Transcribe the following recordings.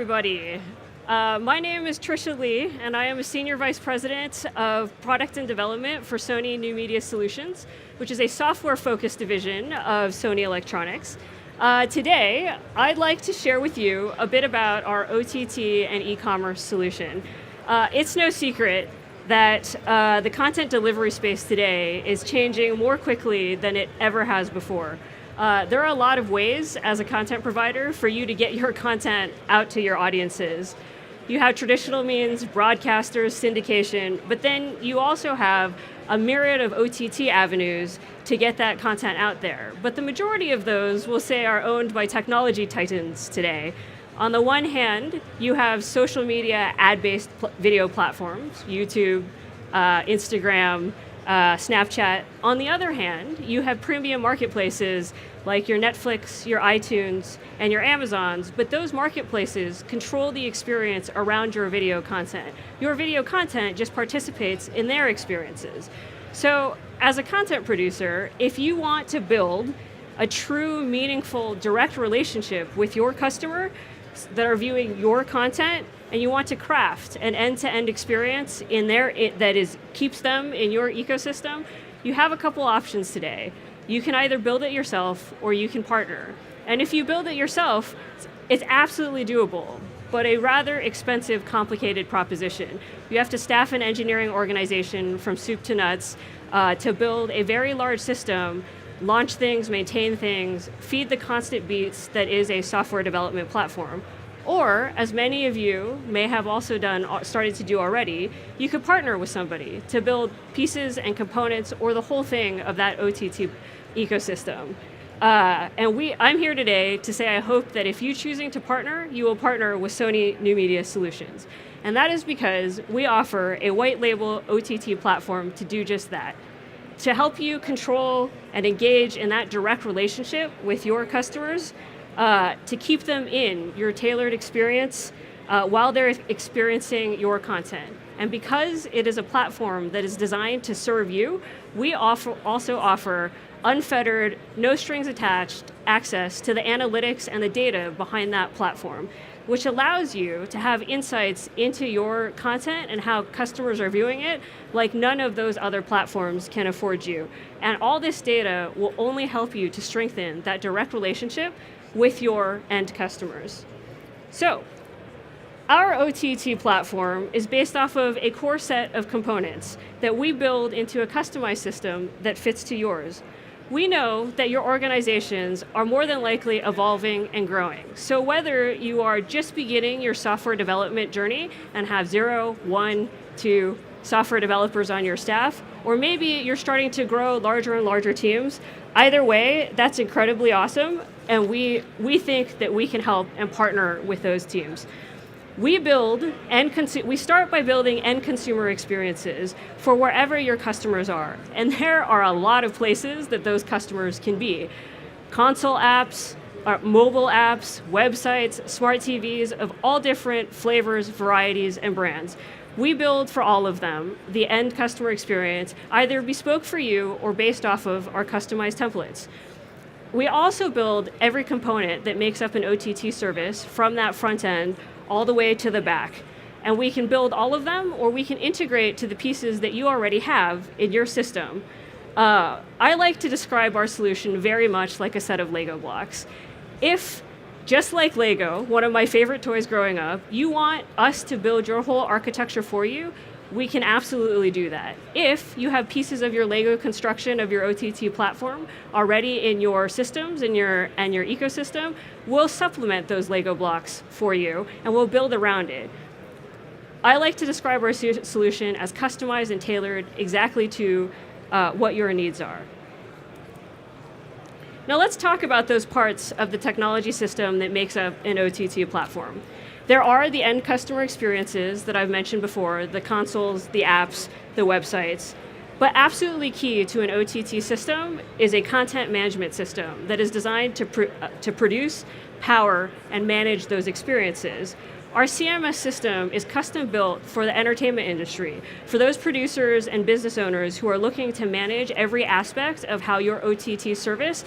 everybody. My name is Tricia Lee, and I am a Senior Vice President of Product and Development for Sony New Media Solutions, which is a software-focused division of Sony Electronics. Today, I'd like to share with you a bit about our OTT and e-commerce solution. It's no secret that the content delivery space today is changing more quickly than it ever has before. There are a lot of ways as a content provider for you to get your content out to your audiences. You have traditional means, broadcasters, syndication, but then you also have a myriad of OTT avenues to get that content out there. But the majority of those, we'll say, are owned by technology titans today. On the one hand, you have social media ad-based video platforms, YouTube, Instagram, Snapchat. On the other hand, you have premium marketplaces like your Netflix, your iTunes, and your Amazons, but those marketplaces control the experience around your video content. Your video content just participates in their experiences. So as a content producer, if you want to build a true, meaningful, direct relationship with your customer that are viewing your content, and you want to craft an end-to-end experience in there that keeps them in your ecosystem, you have a couple options today. You can either build it yourself or you can partner. And if you build it yourself, it's absolutely doable, but a rather expensive, complicated proposition. You have to staff an engineering organization from soup to nuts to build a very large system, launch things, maintain things, feed the constant beats that is a software development platform. Or, as many of you may have also started to do already, you could partner with somebody to build pieces and components or the whole thing of that OTT ecosystem. I'm here today to say I hope that if you're choosing to partner, you will partner with Sony New Media Solutions. And that is because we offer a white label OTT platform to do just that, to help you control and engage in that direct relationship with your customers, to keep them in your tailored experience while they're experiencing your content. And because it is a platform that is designed to serve you, we also offer unfettered, no strings attached access to the analytics and the data behind that platform, which allows you to have insights into your content and how customers are viewing it like none of those other platforms can afford you. And all this data will only help you to strengthen that direct relationship with your end customers. So, our OTT platform is based off of a core set of components that we build into a customized system that fits to yours. We know that your organizations are more than likely evolving and growing. So whether you are just beginning your software development journey and have 0, 1, 2 software developers on your staff, or maybe you're starting to grow larger and larger teams, either way, that's incredibly awesome, and we think that we can help and partner with those teams. We start by building end consumer experiences for wherever your customers are. And there are a lot of places that those customers can be. Console apps, mobile apps, websites, smart TVs of all different flavors, varieties, and brands. We build for all of them the end customer experience, either bespoke for you or based off of our customized templates. We also build every component that makes up an OTT service from that front end all the way to the back. And we can build all of them, or we can integrate to the pieces that you already have in your system. I like to describe our solution very much like a set of Lego blocks. If, just like Lego, one of my favorite toys growing up, you want us to build your whole architecture for you, we can absolutely do that. If you have pieces of your Lego construction of your OTT platform already in your systems and your ecosystem, we'll supplement those Lego blocks for you and we'll build around it. I like to describe our solution as customized and tailored exactly to what your needs are. Now let's talk about those parts of the technology system that makes up an OTT platform. There are the end customer experiences that I've mentioned before, the consoles, the apps, the websites. But absolutely key to an OTT system is a content management system that is designed to produce, power, and manage those experiences. Our CMS system is custom built for the entertainment industry, for those producers and business owners who are looking to manage every aspect of how your OTT service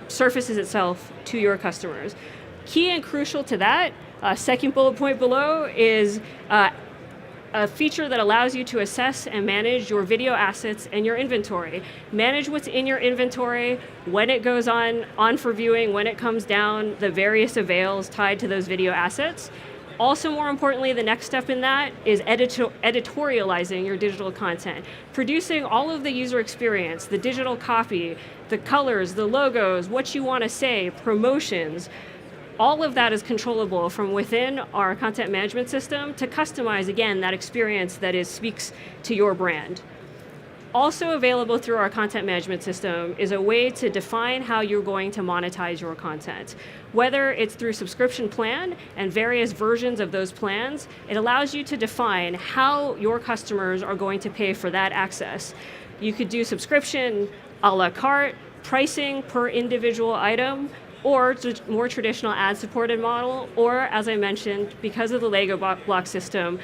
surfaces itself to your customers. Key and crucial to that, second bullet point below, is a feature that allows you to assess and manage your video assets and your inventory. Manage what's in your inventory, when it goes on for viewing, when it comes down, the various avails tied to those video assets. Also, more importantly, the next step in that is editorializing your digital content. Producing all of the user experience, the digital copy, the colors, the logos, what you want to say, promotions. All of that is controllable from within our content management system to customize, again, that experience that speaks to your brand. Also available through our content management system is a way to define how you're going to monetize your content. Whether it's through subscription plan and various versions of those plans, it allows you to define how your customers are going to pay for that access. You could do subscription, a la carte, pricing per individual item, or more traditional ad-supported model, or as I mentioned, because of the Lego block system,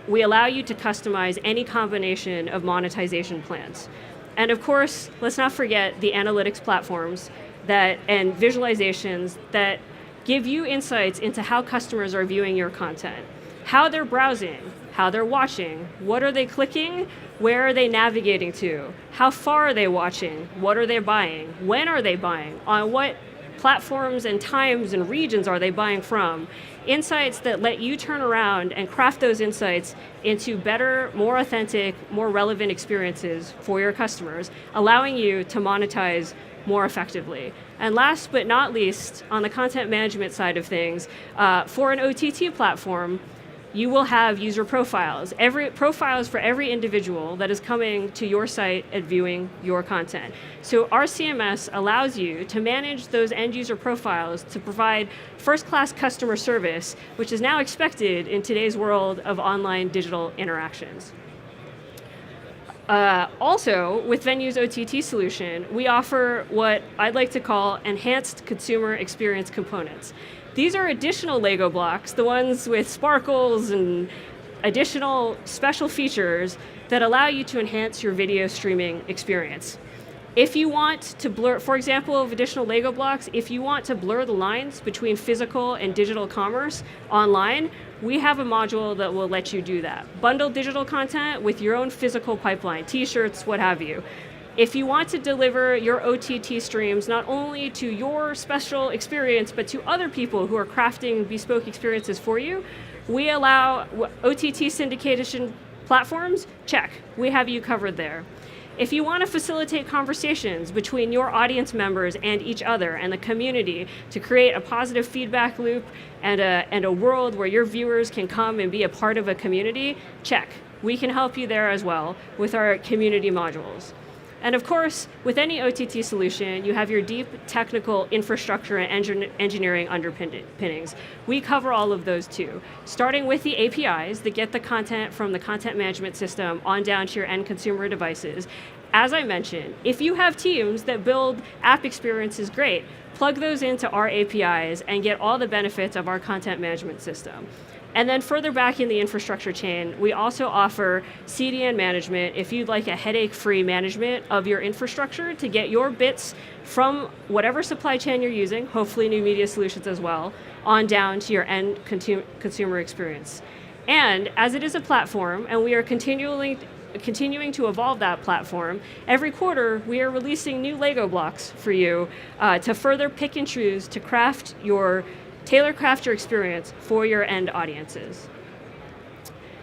we allow you to customize any combination of monetization plans. And of course, let's not forget the analytics platforms and visualizations that give you insights into how customers are viewing your content, how they're browsing, how they're watching, what are they clicking, where are they navigating to, how far are they watching, what are they buying, when are they buying, on what platforms and times and regions are they buying from? Insights that let you turn around and craft those insights into better, more authentic, more relevant experiences for your customers, allowing you to monetize more effectively. And last but not least, on the content management side of things, for an OTT platform, you will have user profiles. Profiles for every individual that is coming to your site and viewing your content. So our CMS allows you to manage those end user profiles to provide first-class customer service, which is now expected in today's world of online digital interactions. Also, with Venue's OTT solution, we offer what I'd like to call enhanced consumer experience components. These are additional Lego blocks, the ones with sparkles and additional special features that allow you to enhance your video streaming experience. If you want to blur, for example, of additional Lego blocks, if you want to blur the lines between physical and digital commerce online, we have a module that will let you do that. Bundle digital content with your own physical pipeline, t-shirts, what have you. If you want to deliver your OTT streams not only to your special experience, but to other people who are crafting bespoke experiences for you, we allow OTT syndication platforms, check. We have you covered there. If you want to facilitate conversations between your audience members and each other and the community to create a positive feedback loop and a world where your viewers can come and be a part of a community, check. We can help you there as well with our community modules. And of course, with any OTT solution, you have your deep technical infrastructure and engineering underpinnings. We cover all of those too, starting with the APIs that get the content from the content management system on down to your end consumer devices. As I mentioned, if you have teams that build app experiences, great. Plug those into our APIs and get all the benefits of our content management system. And then further back in the infrastructure chain, we also offer CDN management if you'd like a headache-free management of your infrastructure to get your bits from whatever supply chain you're using, hopefully New Media Solutions as well, on down to your end consumer experience. And as it is a platform, and we are continuing to evolve that platform, every quarter we are releasing new Lego blocks for you to further pick and choose to tailor craft your experience for your end audiences.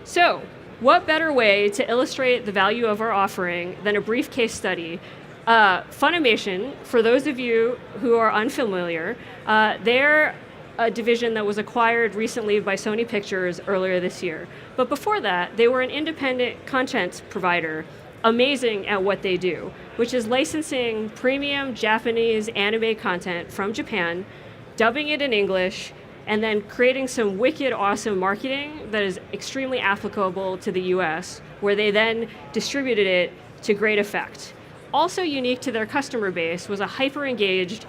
So, what better way to illustrate the value of our offering than a brief case study? Funimation, for those of you who are unfamiliar, they're a division that was acquired recently by Sony Pictures earlier this year. But before that, they were an independent content provider, amazing at what they do, which is licensing premium Japanese anime content from Japan, dubbing it in English, and then creating some wicked awesome marketing that is extremely applicable to the US, where they then distributed it to great effect. Also unique to their customer base was a hyper-engaged,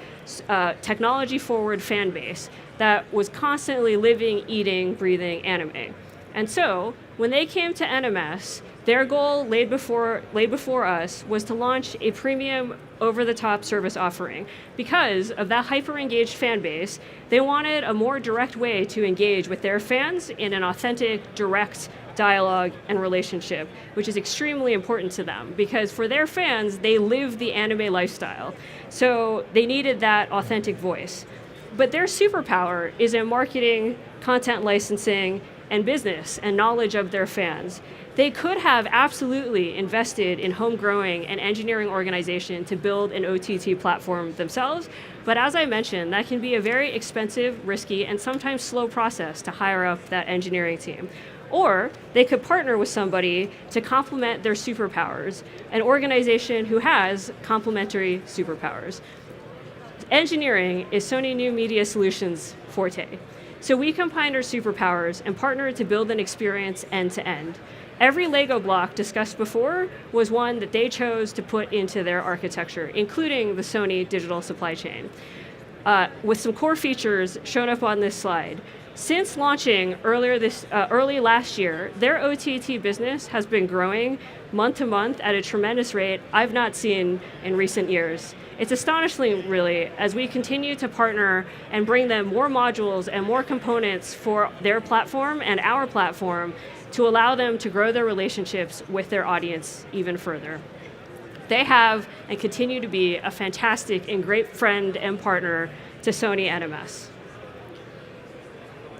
technology-forward fan base that was constantly living, eating, breathing anime. And so, when they came to NMS, Their goal laid before us was to launch a premium over-the-top service offering. Because of that hyper-engaged fan base, they wanted a more direct way to engage with their fans in an authentic, direct dialogue and relationship, which is extremely important to them because for their fans, they live the anime lifestyle. So they needed that authentic voice. But their superpower is in marketing, content licensing, and business and knowledge of their fans. They could have absolutely invested in home-growing an engineering organization to build an OTT platform themselves, but as I mentioned, that can be a very expensive, risky, and sometimes slow process to hire up that engineering team. Or they could partner with somebody to complement their superpowers, an organization who has complementary superpowers. Engineering is Sony New Media Solutions' forte. So we combined our superpowers and partnered to build an experience end-to-end. Every Lego block discussed before was one that they chose to put into their architecture, including the Sony digital supply chain, with some core features shown up on this slide. Since launching early last year, their OTT business has been growing month to month at a tremendous rate I've not seen in recent years. It's astonishing, really, as we continue to partner and bring them more modules and more components for their platform and our platform to allow them to grow their relationships with their audience even further. They have and continue to be a fantastic and great friend and partner to Sony NMS.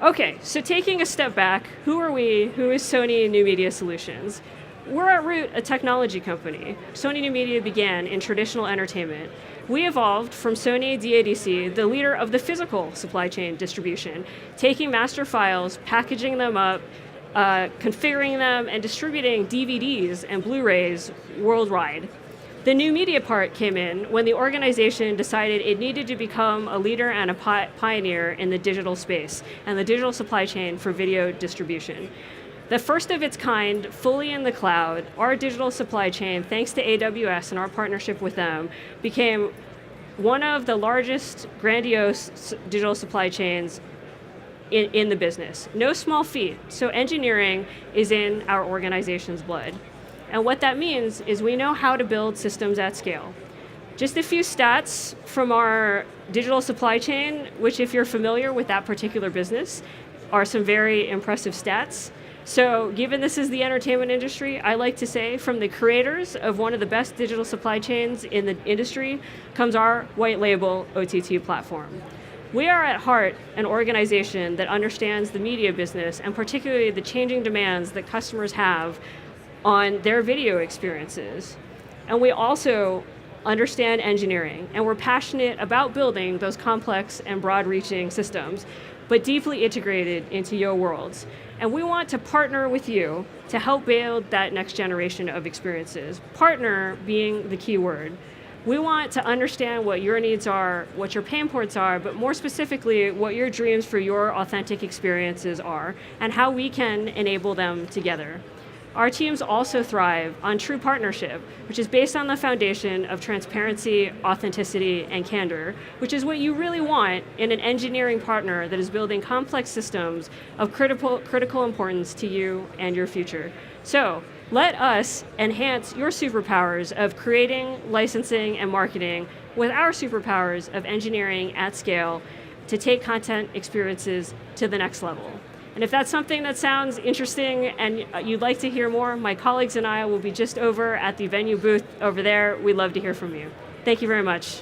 Okay, so taking a step back, who are we? Who is Sony New Media Solutions? We're at root a technology company. Sony New Media began in traditional entertainment. We evolved from Sony DADC, the leader of the physical supply chain distribution, taking master files, packaging them up, configuring them, and distributing DVDs and Blu-rays worldwide. The new media part came in when the organization decided it needed to become a leader and a pioneer in the digital space and the digital supply chain for video distribution. The first of its kind, fully in the cloud, our digital supply chain, thanks to AWS and our partnership with them, became one of the largest grandiose digital supply chains in the business. No small feat. So engineering is in our organization's blood. And what that means is we know how to build systems at scale. Just a few stats from our digital supply chain, which if you're familiar with that particular business, are some very impressive stats. So given this is the entertainment industry, I like to say from the creators of one of the best digital supply chains in the industry comes our white label OTT platform. We are at heart an organization that understands the media business and particularly the changing demands that customers have on their video experiences. And we also understand engineering, and we're passionate about building those complex and broad-reaching systems, but deeply integrated into your worlds. And we want to partner with you to help build that next generation of experiences. Partner being the key word. We want to understand what your needs are, what your pain points are, but more specifically, what your dreams for your authentic experiences are, and how we can enable them together. Our teams also thrive on true partnership, which is based on the foundation of transparency, authenticity, and candor, which is what you really want in an engineering partner that is building complex systems of critical importance to you and your future. So let us enhance your superpowers of creating, licensing, and marketing with our superpowers of engineering at scale to take content experiences to the next level. And if that's something that sounds interesting and you'd like to hear more, my colleagues and I will be just over at the venue booth over there. We'd love to hear from you. Thank you very much.